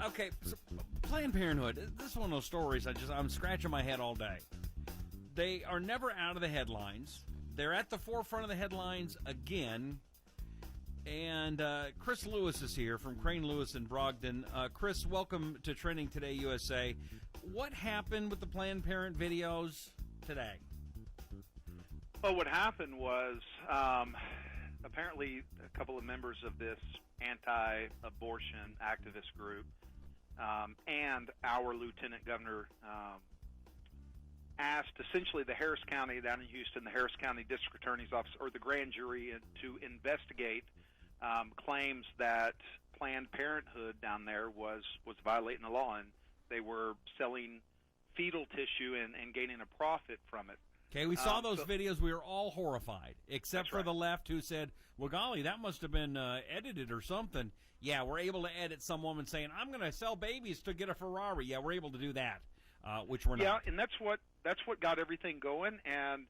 Okay, so Planned Parenthood, this is one of those stories I'm scratching my head all day. They are never out of the headlines. They're at the forefront of the headlines again. And Chris Lewis is here from Crane Lewis in Brogdon. Chris, welcome to Trending Today USA. What happened with the Planned Parent videos today? Well, what happened was apparently a couple of members of this anti-abortion activist group and our lieutenant governor asked essentially the Harris County down in Houston, the Harris County District Attorney's Office, or the grand jury to investigate claims that Planned Parenthood down there was violating the law, and they were selling fetal tissue and gaining a profit from it. Okay, we saw those videos. We were all horrified, except for the left, who said, well, golly, that must have been edited or something. Yeah, we're able to edit some woman saying, I'm going to sell babies to get a Ferrari. Yeah, we're able to do that, which we're not. Yeah, and that's what got everything going. And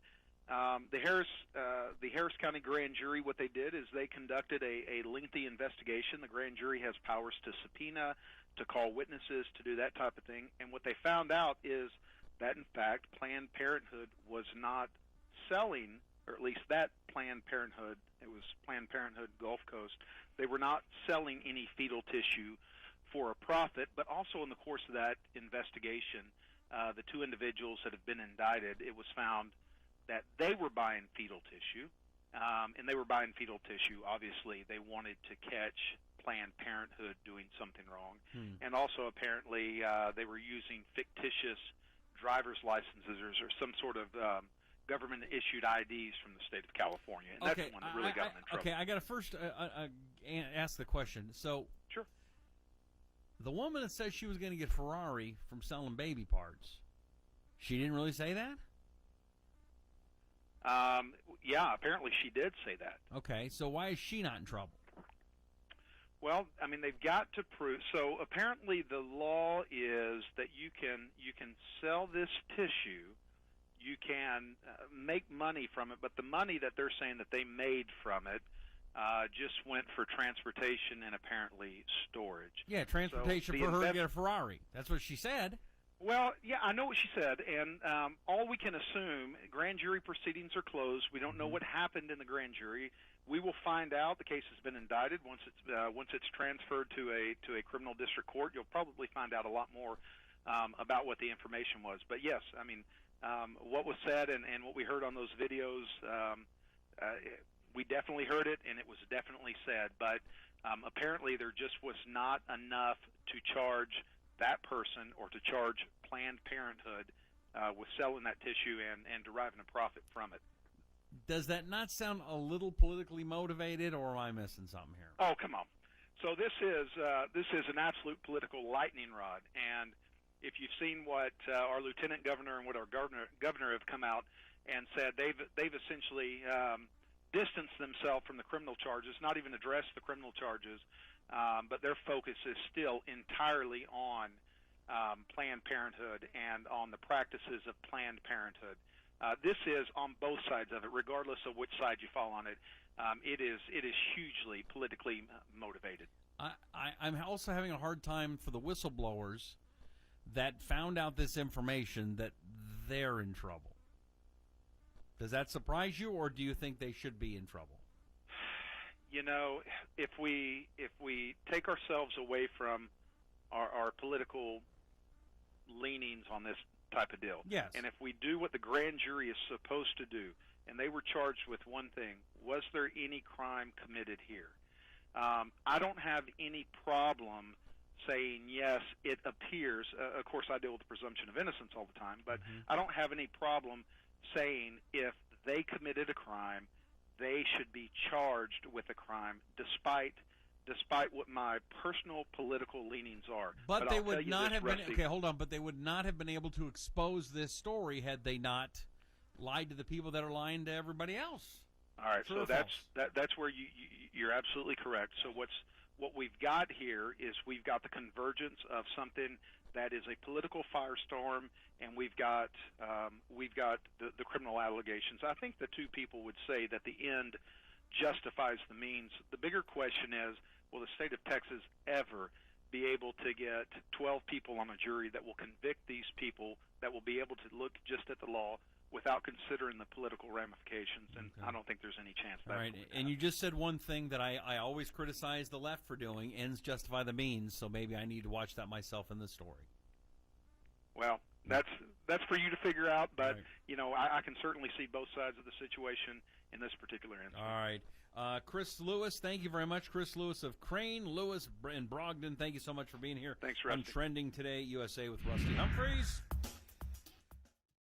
the Harris County grand jury, what they did is they conducted a lengthy investigation. The grand jury has powers to subpoena, to call witnesses, to do that type of thing. And what they found out is that, in fact, Planned Parenthood was not selling, or at least that Planned Parenthood, it was Planned Parenthood Gulf Coast, they were not selling any fetal tissue for a profit. But also in the course of that investigation, the two individuals that have been indicted, it was found that they were buying fetal tissue, and they were buying fetal tissue. Obviously, they wanted to catch Planned Parenthood doing something wrong. And also apparently they were using fictitious driver's licenses or some sort of government-issued IDs from the state of California. And that's the one that really got them in trouble. Okay, I got to first ask the question. So, sure. The woman that says she was going to get Ferrari from selling baby parts, she didn't really say that? Yeah, apparently she did say that. Okay, so why is she not in trouble? Well, I mean, they've got to prove. So apparently the law is that you can sell this tissue, you can make money from it, but the money that they're saying that they made from it just went for transportation and apparently storage. Yeah, transportation for her to get a Ferrari. That's what she said. Well, yeah, I know what she said, and all we can assume, grand jury proceedings are closed. We don't know what happened in the grand jury. We will find out. The case has been indicted. Once it's transferred to a criminal district court, you'll probably find out a lot more about what the information was. But yes, I mean, what was said and what we heard on those videos, we definitely heard it, and it was definitely said. But apparently there just was not enough to charge that person or to charge Planned Parenthood with selling that tissue and deriving a profit from it. Does that not sound a little politically motivated, or am I missing something here? Oh, come on. So this is an absolute political lightning rod, and if you've seen what our lieutenant governor and what our governor have come out and said, they've essentially distanced themselves from the criminal charges, not even addressed the criminal charges, but their focus is still entirely on Planned Parenthood and on the practices of Planned Parenthood. This is on both sides of it, regardless of which side you fall on it. It is hugely politically motivated. I'm also having a hard time for the whistleblowers that found out this information that they're in trouble. Does that surprise you, or do you think they should be in trouble? You know, if we take ourselves away from our political leanings on this type of deal, yes, and if we do what the grand jury is supposed to do, and they were charged with one thing, was there any crime committed here? I don't have any problem saying, yes, it appears, of course I deal with the presumption of innocence all the time, but I don't have any problem saying if they committed a crime, they should be charged with a crime, despite what my personal political leanings are. But they would not have been. Okay, hold on. But they would not have been able to expose this story had they not lied to the people that are lying to everybody else. All right. So that's where you're absolutely correct. So what we've got here is we've got the convergence of something that is a political firestorm, and we've got the criminal allegations. I think the two people would say that the end justifies the means. The bigger question is, will the state of Texas ever be able to get 12 people on a jury that will convict these people, that will be able to look just at the law without considering the political ramifications, and I don't think there's any chance All right, and you just said one thing that I always criticize the left for doing: ends justify the means. So maybe I need to watch that myself in this story. Well, that's for you to figure out, but right. you know, I can certainly see both sides of the situation in this particular instance. All right. Chris Lewis, thank you very much. Chris Lewis of Crane, Lewis, and Brogdon, thank you so much for being here. Thanks, Rusty. On Trending Today USA with Rusty Humphreys.